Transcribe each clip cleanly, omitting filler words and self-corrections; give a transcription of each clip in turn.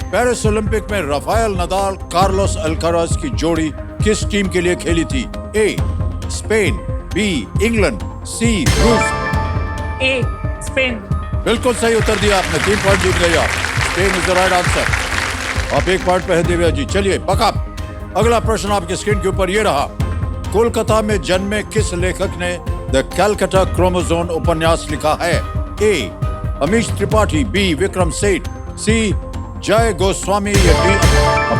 Paris Olympic में Rafael Nadal Carlos Alcaraz की जोड़ी किस टीम के लिए खेली थी? ए स्पेन, बी इंग्लैंड, सी रूस। A Spain. बिल्कुल सही उत्तर दिया आपने, 3 पॉइंट जीत गए आप। Spain is the right answer. आप 1 पॉइंट पे है दिव्या जी। चलिए बकअप। अगला प्रश्न आपके स्क्रीन के ऊपर ये रहा। कोलकाता में जन्मे किस लेखक ने द कैलकाटा क्रोमोजोम उपन्यास लिखा है? ए अमीश त्रिपाठी, बी विक्रम सेठ, सी जय गोस्वामी या डी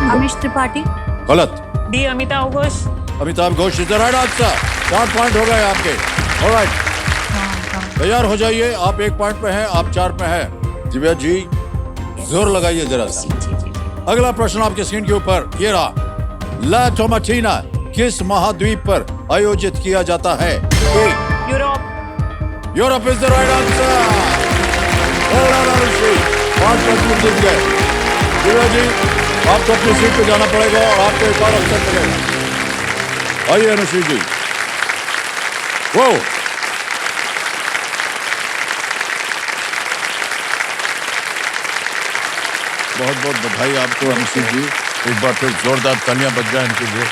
अमीश त्रिपाठी। गलत। D Amitabh Ghosh. Amitabh Ghosh is the right answer. 4 point हो गए आपके। ऑलराइट, तैयार हो जाइए। आप 1 पॉइंट पे हैं, आप 4 पे हैं। दिव्या जी जोर लगाइए जरा सा। अगला प्रश्न आपके स्क्रीन के ऊपर ये रहा। ला टोमाटीना किस महाद्वीप पर आयोजित किया जाता है? A Europe. Europe is the right answer. 5 point जीत गए। दिव्या जी आपको अपनी सीट पे जाना पड़ेगा और आपको एक और अवसर मिलेगा। आइए अनुश्री जी। वो बहुत बहुत बधाई आपको अनुश्री जी। एक बार फिर जोरदार तालियां बज जाए इनके लिए।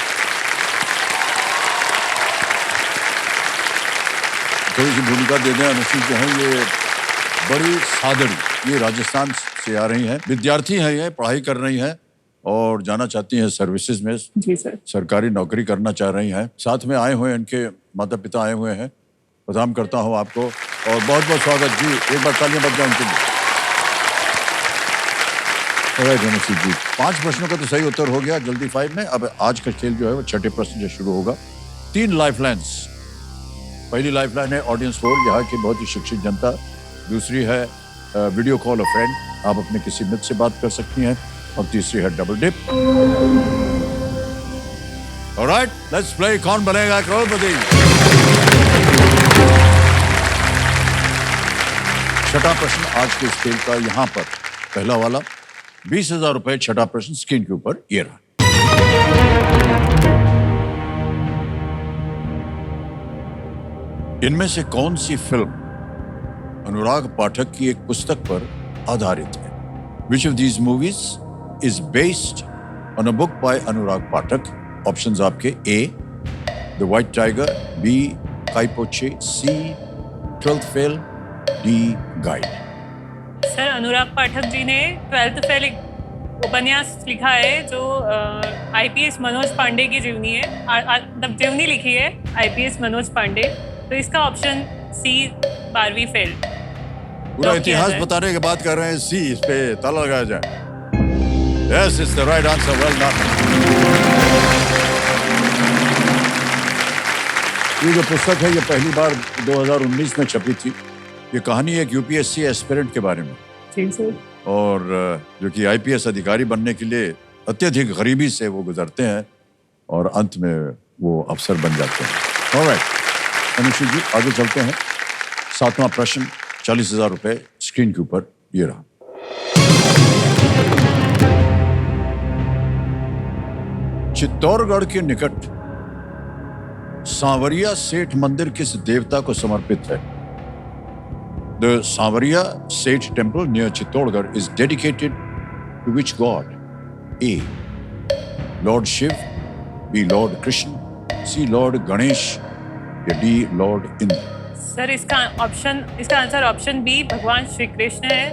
थोड़ी सी भूमिका दे दें। अनुश्री जो है ये बड़ी सादड़ी, ये राजस्थान से आ रही हैं, विद्यार्थी हैं, ये पढ़ाई कर रही हैं और जाना चाहती हैं सर्विसेज में। जी सर। सरकारी नौकरी करना चाह रही हैं। साथ में आए हुए इनके माता पिता आए हुए हैं। प्रणाम करता हूं आपको और बहुत बहुत स्वागत जी। एक बार तालियां बज जाए उनके लिए। जी 5 प्रश्नों का तो सही उत्तर हो गया जल्दी 5 में। अब आज का खेल जो है वो 6ठे प्रश्न से शुरू होगा। 3 लाइफलाइंस। पहली लाइफलाइन है ऑडियंस पोल, यहाँ की बहुत ही शिक्षित जनता। दूसरी है वीडियो कॉल अ फ्रेंड, आप अपने किसी मित्र से बात कर सकती हैं। और तीसरी है double dip. Alright, let's play Kaun Banega करोड़पति। छठा प्रश्न आज के इस खेल का यहाँ पर पहला वाला 20,000 रुपए। छठा प्रश्न स्क्रीन के ऊपर ये रहा। इनमें से कौन सी फिल्म अनुराग पाठक की एक पुस्तक पर आधारित है? Which of these movies is based on a book by Anurag Pathak? Options आपके A the white tiger, B Kai Po Che, C 12th fail, D guide. Sir Anurag Pathak ji ने 12th फेल उपन्यास लिखा है जो आईपीएस मनोज पांडे की जीवनी है। मतलब जीवनी लिखी है आईपीएस मनोज पांडे। तो इसका ऑप्शन सी 12वीं फेल। पूरा इतिहास बताने के बाद कर रहे हैं सी, इस पे ताला लगाया जाए। Yes, it's the right answer. Well done. ये जो पुस्तक है ये पहली बार 2019 में छपी थी। ये कहानी एक यूपीएससी एस्पिरेंट के बारे में। जी सर। और जो कि आईपीएस अधिकारी बनने के लिए अत्यधिक गरीबी से वो गुजरते हैं और अंत में वो अफसर बन जाते हैं। ऑलराइट अनुश्री जी आगे चलते हैं। 7वां प्रश्न 40,000 रुपए स्क्रीन के ऊपर ये रहा। चित्तौड़गढ़ के निकट सांवरिया सेठ मंदिर किस देवता को समर्पित है? The Savariya Sage Temple near Chittorgarh is dedicated to which god? A. Lord Shiv, B. Lord Krishna, C. Lord Ganesh, या D. Lord Indra? सर इसका आंसर ऑप्शन बी भगवान श्री कृष्ण है।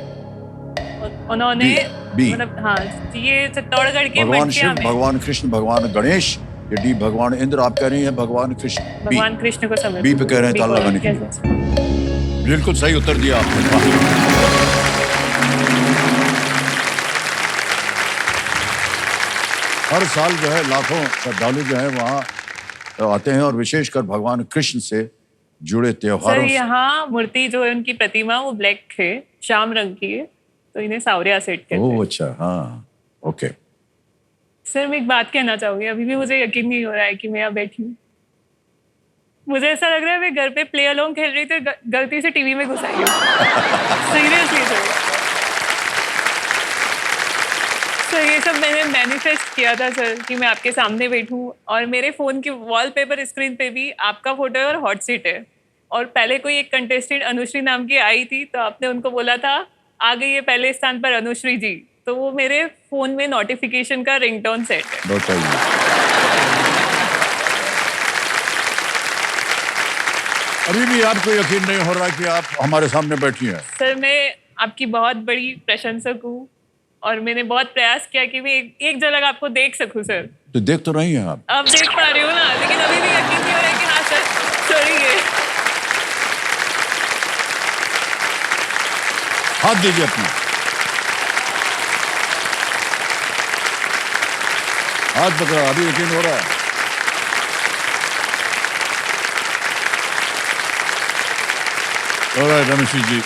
उन्होंने मतलब हाँ ये चित्तौड़गढ़ के भगवान शिव, में भगवान कृष्ण, भगवान गणेश, या डी भगवान इंद्र। आप कह रही हैं भगवान कृष्ण। भगवान कृष्ण को समर्पित। बी पे कह रहे हैं ताला लगाने के लिए। बिल्कुल सही उत्तर दिया आपने। हर साल जो है लाखों श्रद्धालु जो है वहाँ आते हैं और विशेषकर भगवान कृष्ण से जुड़े त्योहारों। सर यहाँ मूर्ति जो है उनकी प्रतिमा वो ब्लैक है, श्याम रंग की है, तो इन्हें सावरिया सेठ कहते हैं। ओह अच्छा, हाँ ओके। सर मैं एक बात कहना चाहूंगी, अभी भी मुझे यकीन नहीं हो रहा है कि मैं यहाँ बैठी हूँ। मुझे ऐसा लग रहा है मैं घर पे प्ले अलोंग खेल रही थी, गलती से टीवी में घुस आई हूँ। सीरियसली सर ये सब मैंने मैनिफेस्ट किया था सर कि मैं आपके सामने बैठूं और मेरे फोन की वॉलपेपर स्क्रीन पे भी आपका फोटो है और हॉट सीट है। और पहले कोई एक कंटेस्टेंट अनुश्री नाम की आई थी तो आपने उनको बोला था आ गई है पहले स्थान पर अनुश्री जी, तो वो मेरे फोन में नोटिफिकेशन का रिंगटोन सेट है। बताइए। अभी भी आपको यकीन नहीं हो रहा कि आप हमारे सामने बैठी हैं। सर मैं आपकी बहुत बड़ी प्रशंसक हूँ और मैंने बहुत प्रयास किया कि मैं एक झलक आपको देख सकूं सर। तो देख तो रही हैं आप। अब देख पा रही हूँ ना, लेकिन अभी भी यकीन नहीं हो रहा है कि हाँ सर सॉरी है। हाथ दीजिए अपना, हाथ पकड़ा, अभी यकीन हो रहा है। ऑलराइट अनुश्री जी,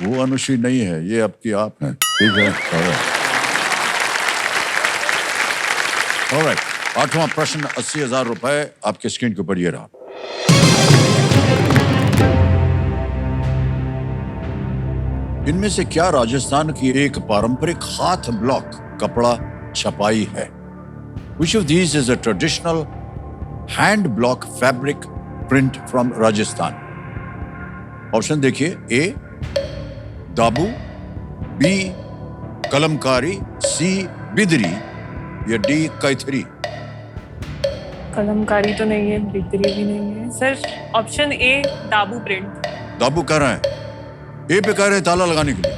वो अनुश्री नहीं है, ये आपकी आप हैं, ठीक है। ऑलराइट, 8वां प्रश्न 80,000 रुपए आपके स्क्रीन के ऊपर ये रहा। इनमें से क्या राजस्थान की एक पारंपरिक हाथ ब्लॉक कपड़ा छपाई है? Which of these is a traditional hand block fabric print from Rajasthan? Option देखिए, ए दाबू, बी कलमकारी, सी बिदरी या डी कैथरी। कलमकारी तो नहीं है, बिक्री भी नहीं है सर। ऑप्शन ए दाबू प्रिंट। दाबू कह रहे हैं, ए पे कह रहे हैं ताला लगाने के लिए।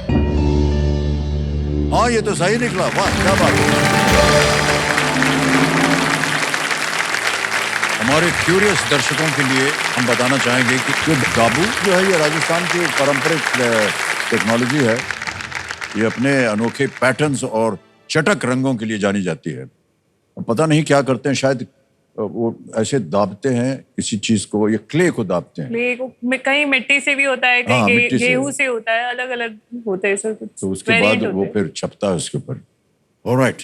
हाँ, ये तो सही निकला, वाह क्या बात है। हमारे क्यूरियस दर्शकों के लिए हम बताना चाहेंगे कि जो दाबू जो है ये राजस्थान की पारंपरिक टेक्नोलॉजी है। ये अपने अनोखे पैटर्न्स और चटक रंगों के लिए जानी जाती है। पता नहीं क्या करते हैं, शायद वो ऐसे दाबते हैं किसी चीज को, ये क्ले को दाबते हैं। क्ले को कहीं मिट्टी से भी होता है, हाँ, कहीं मिट्टी से। गेहूं से होता है, अलग अलग होते हैं सर कुछ। तो उसके बाद variant वो होते हैं। फिर छपता है उसके ऊपर। ऑलराइट,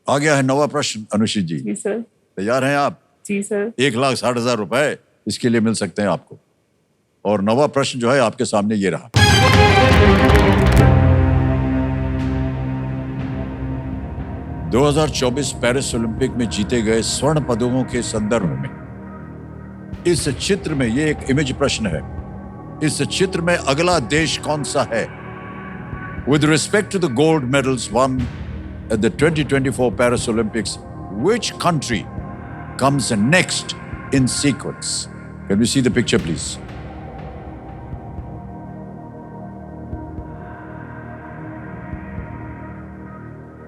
आ गया है 9वां प्रश्न अनुश्री जी। जी सर। तैयार हैं आप? जी सर। 1,60,000 रुपए इसके लिए मिल सकते हैं आपको। और 9वां प्रश्न जो है आपके सामने ये रहा। दो 2024 पेरिस ओलंपिक में जीते गए स्वर्ण पदकों के संदर्भ में इस चित्र में, ये एक इमेज प्रश्न है, इस चित्र में अगला देश कौन सा है? With respect to the gold medals won at the 2024 Paris Olympics, which country comes next in sequence? Can we see the picture, please?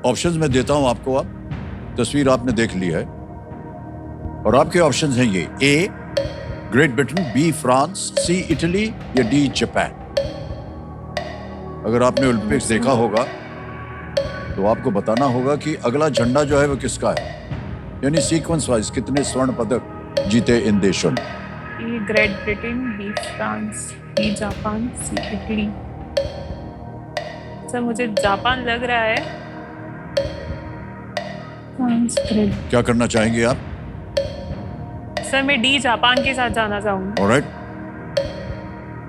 Options मैं देता हूं आपको, आप तस्वीर आपने देख ली है और आपके ऑप्शंस हैं ये: A Great Britain, B France, C Italy या डी जापान। अगर आपने ओलंपिक्स देखा होगा तो आपको बताना होगा कि अगला झंडा जो है वो किसका है, यानी सीक्वेंस वाइज कितने स्वर्ण पदक जीते इन देशों ने। A Great Britain, B France, D Japan, C Italy. Sir मुझे जापान लग रहा है। France, great. क्या करना चाहेंगे आप? सर मैं डी जापान के साथ जाना चाहूंगा। ऑलराइट,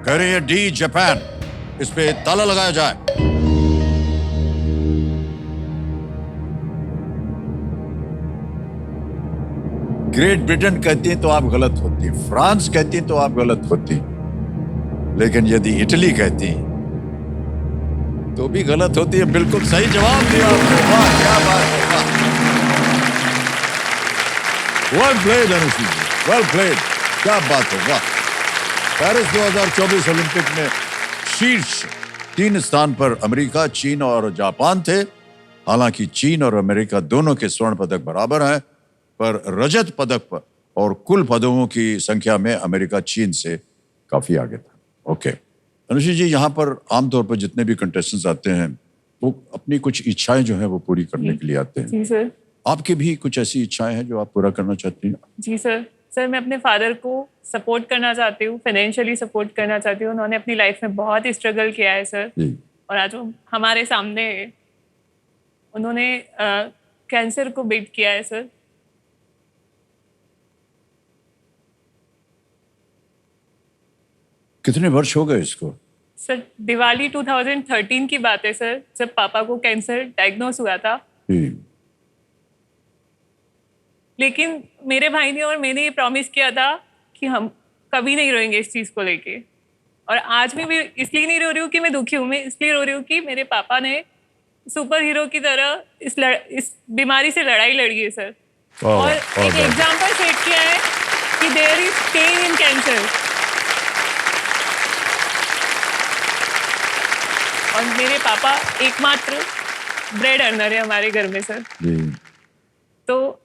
कह रहे हैं डी जापान। इस पे ताला लगाया जाए। ग्रेट ब्रिटेन कहती है तो आप गलत होती, फ्रांस कहती है तो आप गलत होती, लेकिन यदि इटली कहती तो भी गलत होती है। बिल्कुल सही जवाब दिया आपने, वाह क्या बात है, वाह। वेल प्लेड अनुश्री जी, वेल प्लेड, क्या बात है, वाह। पेरिस 2024 ओलंपिक में शीर्ष 3 स्थान पर अमेरिका, चीन और जापान थे। हालांकि चीन और अमेरिका दोनों के स्वर्ण पदक बराबर हैं, पर रजत पदक पर और कुल पदकों की संख्या में अमेरिका चीन से काफी आगे था। ओके अनुश्री जी, यहाँ पर आमतौर पर जितने भी कंटेस्टेंट्स आते हैं वो अपनी कुछ इच्छाएं जो हैं वो पूरी करने के लिए आते हैं। जी सर। आपकी भी कुछ ऐसी इच्छाएं हैं जो आप पूरा करना चाहती हैं? जी सर। सर मैं अपने फादर को सपोर्ट करना चाहती हूँ, फाइनेंशियली सपोर्ट करना चाहती हूँ। उन्होंने अपनी लाइफ में बहुत स्ट्रगल किया है सर, जी। और आज वो हमारे सामने है। उन्होंने कैंसर को बीट किया है सर। कितने वर्ष हो गए इसको? सर दिवाली 2013 की बात है सर, जब पापा को कैंसर डायग्नोस हुआ था। जी। लेकिन मेरे भाई ने और मैंने ये प्रॉमिस किया था कि हम कभी नहीं रोएंगे इस चीज़ को लेके। और आज भी मैं इसलिए नहीं रो रही हूँ कि मैं दुखी हूँ, मैं इसलिए रो रही हूँ कि मेरे पापा ने सुपर हीरो की तरह इस बीमारी से लड़ाई लड़ी है सर। और एक एग्जाम्पल सेट किया है कि there is pain in cancer. और मेरे पापा एकमात्र ब्रेड अर्नर है हमारे घर में सर। तो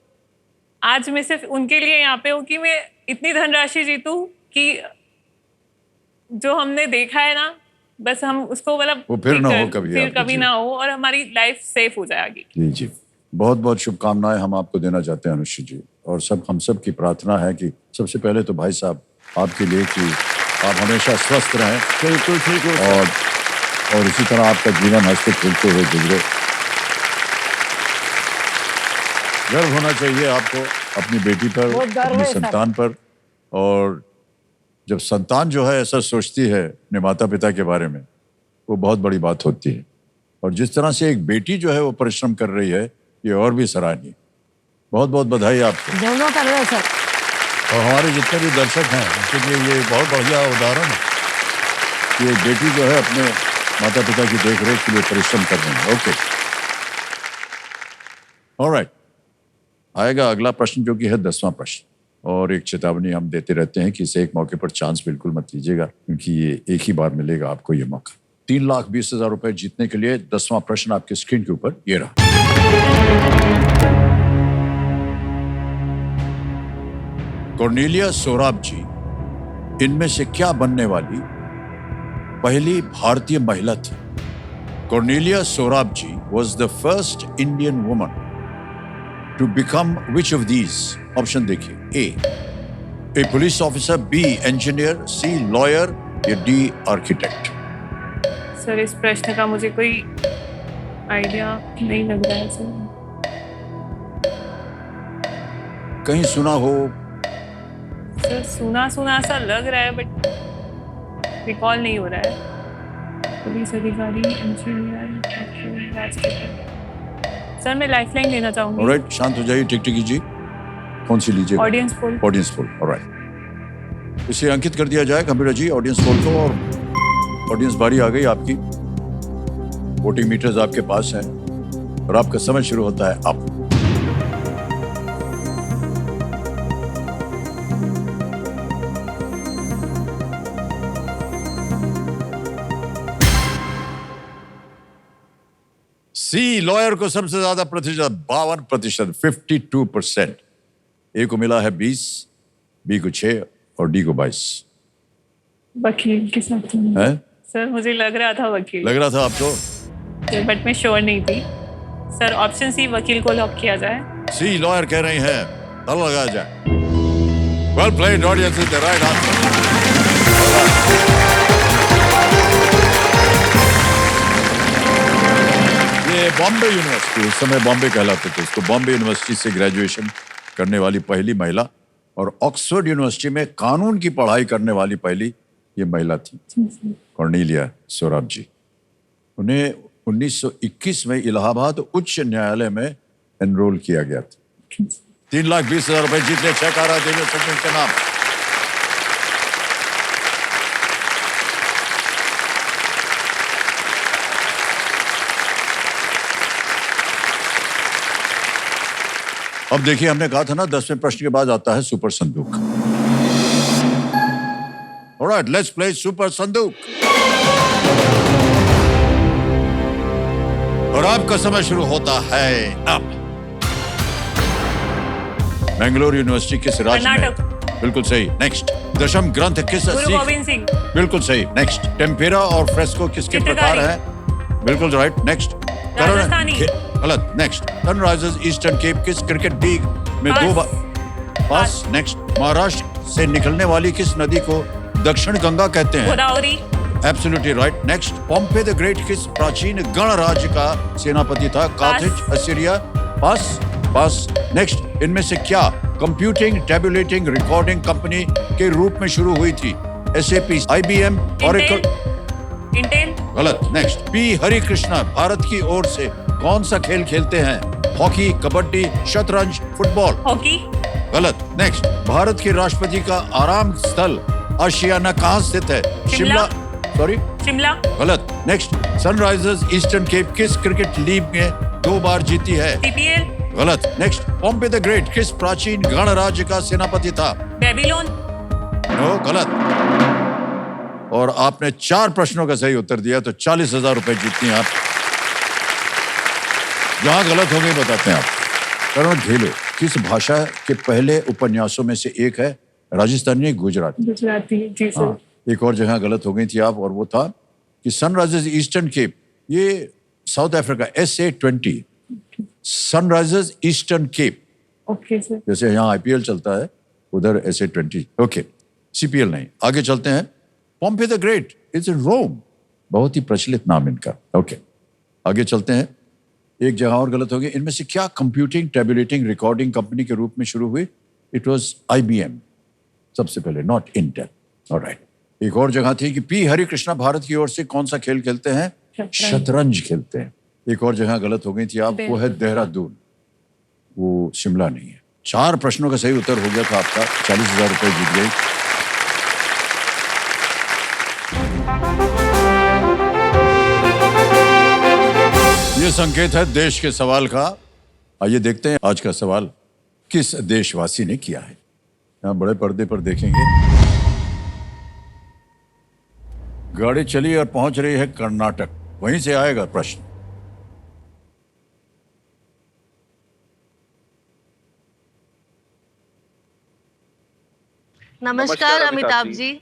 आज मैं सिर्फ उनके लिए यहाँ पे हूँ कि मैं इतनी धनराशि जीतूं कि जो हमने देखा है ना, बस हम उसको मतलब वो फिर ना हो कभी, फिर कभी ना हो और हमारी लाइफ सेफ हो जाएगी। जी जी, बहुत बहुत शुभकामनाएं हम आपको देना चाहते हैं अनुश्री जी। और हम सब की प्रार्थना है कि सबसे पहले तो भाई साहब आपके लिए कि आप हमेशा स्वस्थ रहें, बिल्कुल ठीक हो और इसी तरह आपका जीवन हंसते खेलते हुए गुजरे। गर्व होना चाहिए आपको अपनी बेटी पर, अपनी संतान पर। और जब संतान जो है ऐसा सोचती है अपने माता पिता के बारे में, वो बहुत बड़ी बात होती है। और जिस तरह से एक बेटी जो है वो परिश्रम कर रही है, ये और भी सराहनीय। बहुत बहुत बधाई आपको। दोनों कर रहे सर। और हमारे जितने भी दर्शक हैं उनके लिए ये बहुत बढ़िया उदाहरण है कि एक बेटी जो है अपने माता पिता की देखरेख के लिए परिश्रम कर रही है। ओके, ऑलराइट, आएगा अगला प्रश्न जो कि है 10वां प्रश्न। और एक चेतावनी हम देते रहते हैं कि इसे एक मौके पर चांस बिल्कुल मत लीजिएगा, क्योंकि ये एक ही बार मिलेगा आपको ये मौका। 3,20,000 रुपए जीतने के लिए 10वां प्रश्न आपके स्क्रीन के ऊपर ये रहा। कॉर्नेलिया सोराब जी इनमें से क्या बनने वाली पहली भारतीय महिला थी? Cornelia Sorabji was the first Indian woman to become which of these? Option देखिए, ए पुलिस ऑफिसर, बी इंजीनियर, सी लॉयर या डी आर्किटेक्ट। सर इस प्रश्न का मुझे कोई आइडिया नहीं लग रहा है सर। कहीं सुना हो? सर सुना सुना सा लग रहा है बट रिकॉल नहीं हो रहा है। पुलिस अधिकारी, इंजीनियर, राजनीतिक। सर मैं लाइफलाइन लेना चाहूंगी। ऑलराइट, शांत हो जाइए। टिकटिकी जी, कौन सी लीजिए? Audience poll. Audience poll, alright. इसे अंकित कर दिया जाए कंप्यूटर जी ऑडियंस पोल को। और ऑडियंस बारी आ गई आपकी। वोटिंग मीटर्स आपके पास हैं और आपका समय शुरू होता है अब। सी लॉयर को सबसे ज्यादा प्रतिशत 52%, 52%। ए को मिला है 20, बी को 6 और डी को 22। वकील के साथ है? सर मुझे लग रहा था वकील। लग रहा था आपको? बट मैं श्योर नहीं थी। सर ऑप्शन सी वकील को लॉक किया जाए। सी लॉयर कह रही हैं, ताला लगाया जाए। Well played audience, is the right answer. ये बॉम्बे यूनिवर्सिटी, उस समय बॉम्बे कहलाते थे इसको, बॉम्बे यूनिवर्सिटी से ग्रेजुएशन करने वाली पहली महिला और ऑक्सफोर्ड यूनिवर्सिटी में कानून की पढ़ाई करने वाली पहली ये महिला थी, कॉर्नेलिया सोराब जी। उन्हें 1921 में इलाहाबाद उच्च न्यायालय में एनरोल किया गया था। 3,20,000 रुपए जीतने चेक आ रहा है देवेंद्र सचिन के नाम। अब देखिए, हमने कहा था ना 10वें प्रश्न के बाद आता है सुपर संदूक। ऑलराइट, लेट्स प्ले सुपर संदूक। और आपका समय शुरू होता है अब। बेंगलुरु यूनिवर्सिटी किस राज्य में? कर्नाटक। बिल्कुल सही। नेक्स्ट, दशम ग्रंथ किस गुरु सिख? गोविंद सिंह। बिल्कुल सही। नेक्स्ट, टेम्पेरा और फ्रेस्को किसके प्रकार चित्रकारी। है? बिल्कुल राइट। नेक्स्ट, राजस्थानी। गलत। नेक्स्ट, सनराइजर्स ईस्टर्न केप किस क्रिकेट लीग में पास। 2 बार? पास। नेक्स्ट, महाराष्ट्र से निकलने वाली किस नदी को दक्षिण गंगा कहते हैं? Godavari. Absolutely right. Next, Pompey the great किस प्राचीन गणराज्य का सेनापति था? Carthage, Assyria. Pass. Pass. Next, इनमें से क्या कंप्यूटिंग, टैबुलेटिंग, रिकॉर्डिंग कंपनी के रूप में शुरू हुई थी? SAP, IBM, Oracle। इंटेल। गलत। नेक्स्ट, पी हरि कृष्णा भारत की ओर से कौन सा खेल खेलते हैं? हॉकी, कबड्डी, शतरंज, फुटबॉल। हॉकी। गलत। नेक्स्ट, भारत के राष्ट्रपति का आराम स्थल आशियाना कहाँ स्थित है? शिमला। सॉरी, शिमला। गलत। नेक्स्ट, सनराइजर्स ईस्टर्न केप किस क्रिकेट लीग में 2 बार जीती है? पीपीएल। गलत। नेक्स्ट, पॉम्पे द ग्रेट किस प्राचीन गणराज्य का सेनापति था? बेबीलोन। नो, गलत। और आपने 4 प्रश्नों का सही उत्तर दिया तो 40,000 रुपए जीतती हैं आप। जहां गलत हो गई बताते हैं आप। करण घेले किस भाषा के पहले उपन्यासों में से एक है? राजस्थानी, गुजराती? गुजराती, जी सर। हाँ, एक और जगह गलत हो गई थी आप, और वो था कि सनराइजर्स ईस्टर्न केप, ये south Africa, SA-20, Sunrisers Eastern Cape. Okay sir. जैसे यहाँ आईपीएल चलता है, उधर SA-20। ओके, सीपीएल नहीं। आगे चलते हैं। पॉम्पे द ग्रेट इज इन रोम, बहुत ही प्रचलित नाम इनका। ओके, आगे चलते हैं। एक जगह और गलत हो गई। इनमें से क्या कंप्यूटिंग, टैबुलेटिंग, रिकॉर्डिंग कंपनी के रूप में शुरू हुई? इट वाज IBM सबसे पहले, नॉट इंटेल। ऑलराइट। एक और जगह थी कि पी हरिकृष्णा भारत की ओर से कौन सा खेल खेलते हैं? शतरंज खेलते हैं। एक और जगह गलत हो गई थी आप, वो है देहरादून, वो शिमला नहीं है। 4 प्रश्नों का सही उत्तर हो गया था आपका, 40,000 रुपए जीत गई। ये संकेत है देश के सवाल का। आइए देखते हैं आज का सवाल किस देशवासी ने किया है। यहां बड़े पर्दे पर देखेंगे। गाड़ी चली और पहुंच रही है कर्नाटक, वहीं से आएगा प्रश्न। नमस्कार अमिताभ जी,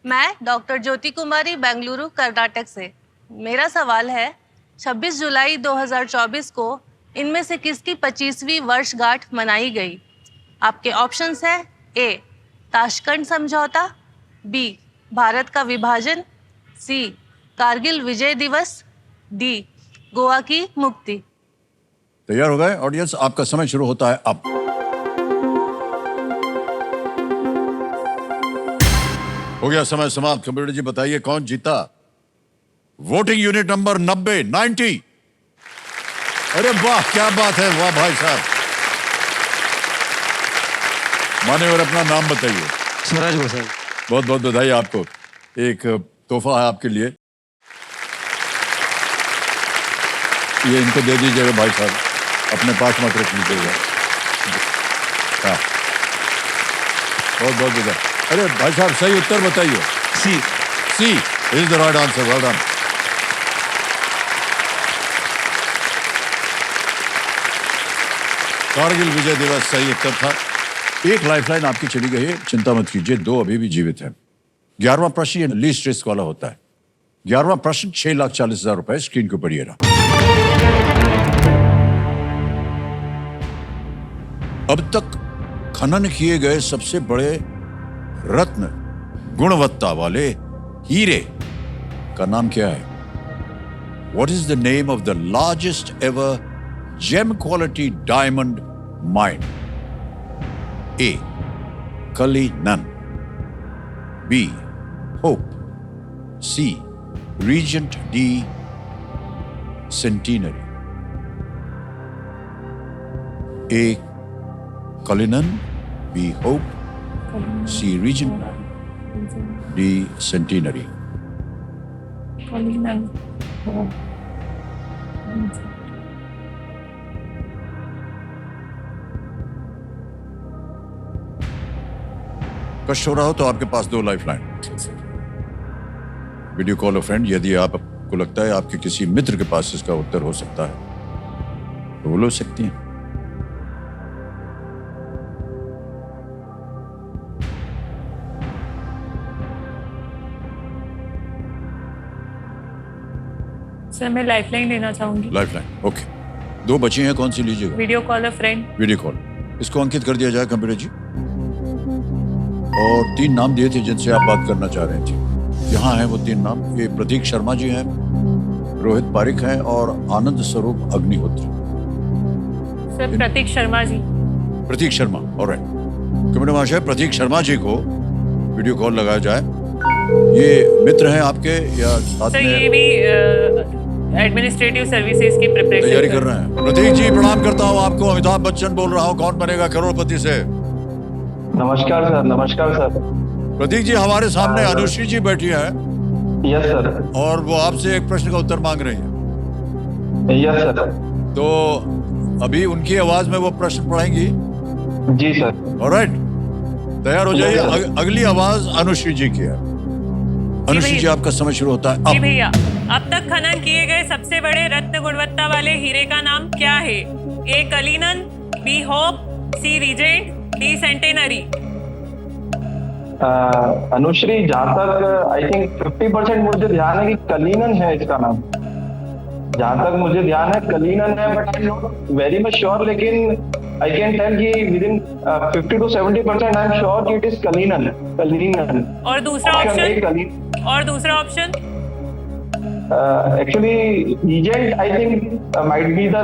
मैं डॉक्टर ज्योति कुमारी, बेंगलुरु, कर्नाटक से। मेरा सवाल है, 26 जुलाई 2024 को इनमें से किसकी 25वीं वर्षगांठ मनाई गई? आपके ऑप्शंस हैं: ए, ताशकंद समझौता, बी, भारत का विभाजन, सी, कारगिल विजय दिवस, डी, गोवा की मुक्ति। तैयार हो गए ऑडियंस? आपका समय शुरू होता है अब। हो गया समय समाप्त। कंप्यूटर जी बताइए कौन जीता? Voting unit number 90। अरे वाह, क्या बात है, वाह भाई साहब। मान्यवर अपना नाम बताइए। स्वराज गोसाई। बहुत बहुत बधाई आपको। एक तोहफा है आपके लिए, ये इनको दे दीजिएगा भाई साहब, अपने पास मत रख लीजिएगा। हाँ, बहुत बहुत बधाई। अरे भाई साहब सही उत्तर बताइए। C is the right answer. Well done. Kargil Vijay Diwas सही उत्तर था। एक लाइफलाइन आपकी चली गई है, चिंता मत कीजिए, 2 अभी भी जीवित हैं। 11वां प्रश्न ये लीस्ट रिस्क वाला होता है। 11वां प्रश्न 6,40,000 रुपए स्क्रीन के ऊपर ये रहा। अब तक खनन किए गए सबसे बड़े रत्न, गुणवत्ता वाले हीरे का नाम क्या है? What is the name of the largest ever gem quality diamond mine? A, Cullinan, B, Hope, C, Regent D Centenary. A, Cullinan, B, Hope, C, Regent D Centenary. कष्ट हो रहा हो तो आपके पास 2 लाइफलाइन। वीडियो कॉल अ friend, यदि आपको लगता है आपके किसी मित्र के पास इसका उत्तर हो सकता है तो वो ले सकती हैं। सर मैं लाइफलाइन लेना चाहूंगी। Lifeline, okay. 2 बची हैं, कौन सी लीजिएगा? वीडियो कॉल अ फ्रेंड। Video call. इसको अंकित कर दिया जाए कंप्यूटर जी। और 3 नाम दिए थे जिनसे आप बात करना चाह रहे थे। यहाँ हैं वो 3 नाम। ये प्रतीक शर्मा जी हैं, रोहित पारिक हैं और आनंद स्वरूप अग्निहोत्री। सर प्रतीक शर्मा जी। प्रतीक शर्मा, ऑलराइट। कंप्यूटर महाशय, प्रतीक शर्मा जी को वीडियो कॉल लगाया जाए। ये मित्र हैं आपके या साथ सर? में? ये भी एडमिनिस्ट्रेटिव सर्विसेज की प्रिपरेशन तैयारी कर रहे हैं। प्रतीक जी प्रणाम करता हूँ आपको। अमिताभ बच्चन बोल रहा हूँ, कौन बनेगा करोड़पति से? नमस्कार सर। नमस्कार सर। प्रतीक जी, हमारे सामने अनुश्री जी बैठी है यस सर। और वो आपसे एक प्रश्न का उत्तर मांग रही है। Yes sir. तो अभी उनकी आवाज में वो प्रश्न पढ़ेंगी। जी सर। ऑलराइट, तैयार हो जाइए। अगली आवाज अनुश्री जी की है। अनुश्री जी, भैया। आपका समय शुरू होता है जी अब। भैया, अब तक खनन किए गए सबसे बड़े रत्न गुणवत्ता वाले हीरे का नाम क्या है? ए कलिनन, बी होप, सी रिजेंट, डी सेंटेनरी। अनुश्री, जहाँ तक आई थिंक 50% मुझे ध्यान है कि कलिनन है इसका नाम। जहाँ तक मुझे ध्यान है कलिनन है, but I not very much sure, लेकिन आई कैन टेल कि within 50 to 70% I am sure कि इट इज कलिनन। कलिनन। और दूसरा ऑप्शन? और दूसरा option? Actually, regent I think might be the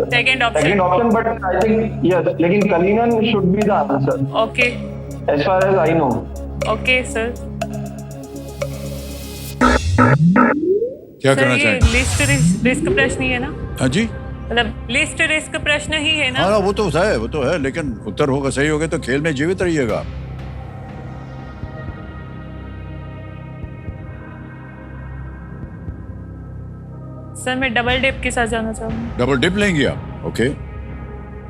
Second option. second option, but I think yes. लेकिन Kalinan should be the answer. Okay As far as I know. Okay sir. क्या sir, करना ये चाहेंगे? List risk प्रश्न ही है ना? हाँ जी, मतलब लिस्ट रिस्क प्रश्न ही है ना? हाँ वो तो है, लेकिन उत्तर होगा सही होगा तो खेल में जीवित रहिएगा। सर, मैं डबल डिप के साथ जाना चाहूंगा। डबल डिप लेंगे आप? ओके,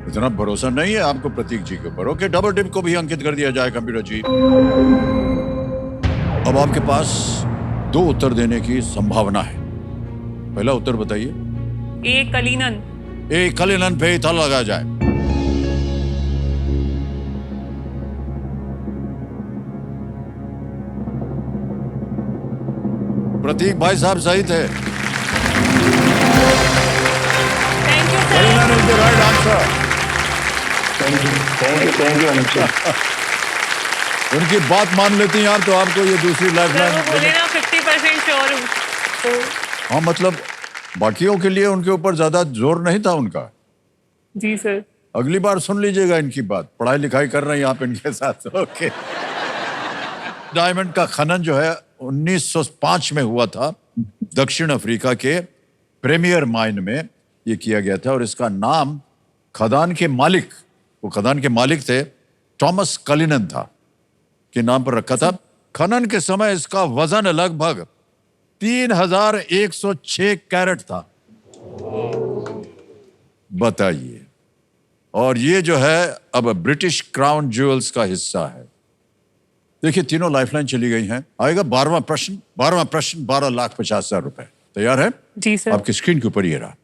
इतना भरोसा नहीं है आपको प्रतीक जी के ऊपर। ओके, डबल डिप को भी अंकित कर दिया जाए कंप्यूटर जी। अब आपके पास 2 उत्तर देने की संभावना है। पहला उत्तर बताइए। ए कलिनन। ए कलिनन पे ताला लगा जाए। प्रतीक भाई साहब सही थे। Thank you sir. Cullinan is the right answer. Thank you, Anushree. उनकी बात मान लेती हैं आप तो आपको ये दूसरी सर, लाइफलाइन। वो बोले ना 50% श्योर हूँ तो। हाँ, मतलब बाकियों के लिए उनके ऊपर ज्यादा जोर नहीं था उनका। जी सर। अगली बार सुन लीजिएगा इनकी बात, पढ़ाई लिखाई कर रहे हैं आप इनके साथ। ओके। डायमंड का खनन जो है 1905 में हुआ था, दक्षिण अफ्रीका के प्रीमियर माइन में ये किया गया था और इसका नाम खदान के मालिक, वो खदान के मालिक थे, थॉमस कलिनन था, के नाम पर रखा था। खनन के समय इसका वजन लगभग 3106 कैरेट था। बताइए। और ये जो है अब ब्रिटिश क्राउन ज्वेल्स का हिस्सा है। देखिए, तीनों लाइफलाइन चली गई हैं। आएगा 12वां प्रश्न। 12वां प्रश्न 12,50,000 रुपए। तैयार है? जी सर। आपकी स्क्रीन के ऊपर ये रहा।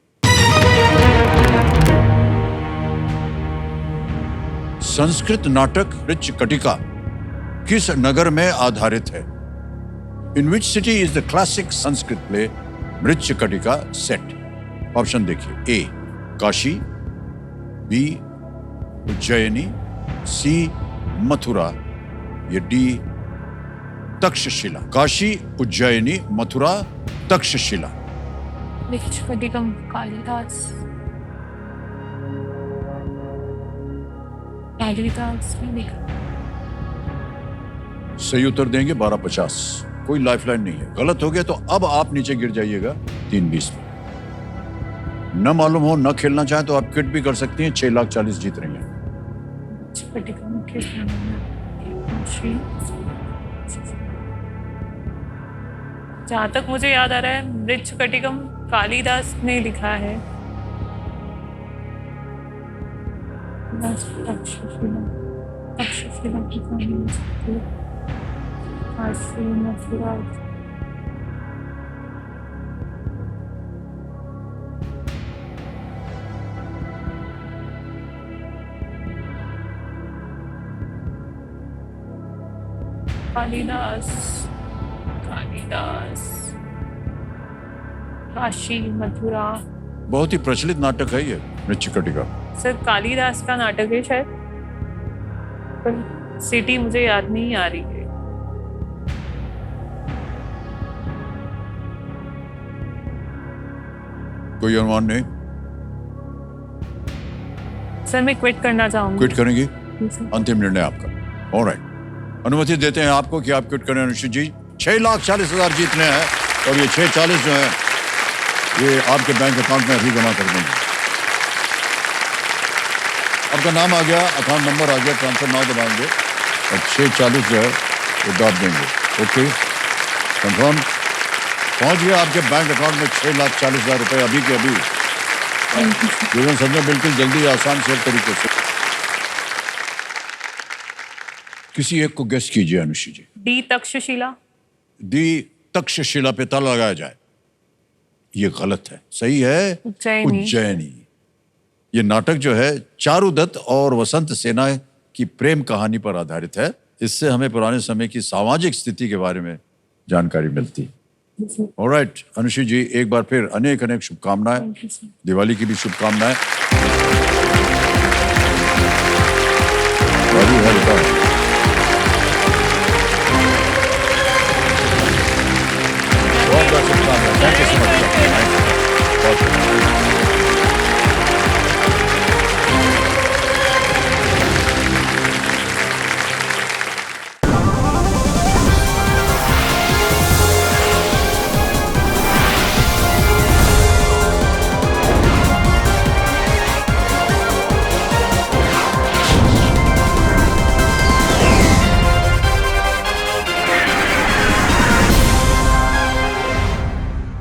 संस्कृत नाटक मृच्छकटिका किस नगर में आधारित है? In which city is the classic Sanskrit play Mrichchhakatika set? Option देखिए। A Kashi, B Ujjaini, C Mathura, या डी तक्षशिला। काशी, उज्जैनी, मथुरा, तक्षशिला। मृच्छकटिकम कालिदास। कालिदास ने लिखा। सही उत्तर देंगे 12,50। कोई लाइफलाइन नहीं है। गलत हो गया तो अब आप नीचे गिर जाइएगा 320 में। न मालूम हो, न खेलना चाहें तो आप किट भी कर सकती हैं। 6,40,000 जीत रही हैं। मृच्छकटिकम किस नाम है? जहाँ तक मुझे याद आ रहा है, मृच्छकटिकम कालिदास ने लिखा है। तक्षशिला। तक्षशिला की कहानी हो सकती है। काशी, मथुरा। कालिदास, कालिदास, काशी, मथुरा। बहुत ही प्रचलित नाटक है ये मृच्छकटिका। सर, कालिदास का नाटक है शायद, पर सिटी मुझे याद नहीं आ रही है। कोई अनुमान नहीं? सर, मैं क्विट करना चाहूंगी। क्विट करेंगी? जी सर। अंतिम निर्णय आपका। ऑलराइट, अनुमति देते हैं आपको कि आप क्विट करें अनुश्री जी। 6,40,000 जीतने हैं और ये 6,40,000 जो है ये आपके बैंक अकाउंट में अभी जमा कर देंगे। आपका नाम आ गया, अकाउंट नंबर आ गया, ट्रांसफर नाउ दबाएंगे और 6,40,000 जो है वो दाब देंगे। Okay, confirm. पहुंच गया आपके बैंक अकाउंट में 6,40,000 रुपए अभी के अभी। जीवन समझो बिल्कुल जल्दी, आसान से तरीके से। किसी एक को गेस कीजिए अनुषी जी। डी तक्षशिला। दी तक्षशिला पे ताला लगाया जाए। ये गलत है, सही है उज्जैनी। उज्जैनी। ये नाटक जो है चारुदत्त और वसंत सेना की प्रेम कहानी पर आधारित है। इससे हमें पुराने समय की सामाजिक स्थिति के बारे में जानकारी मिलती है। ऑलराइट अनुषी जी, एक बार फिर अनेक अनेक शुभकामनाएं, दिवाली की भी शुभकामनाएं। राजू है बेटा। बहुत बहुत शुभकामनाएं। Thank you so much.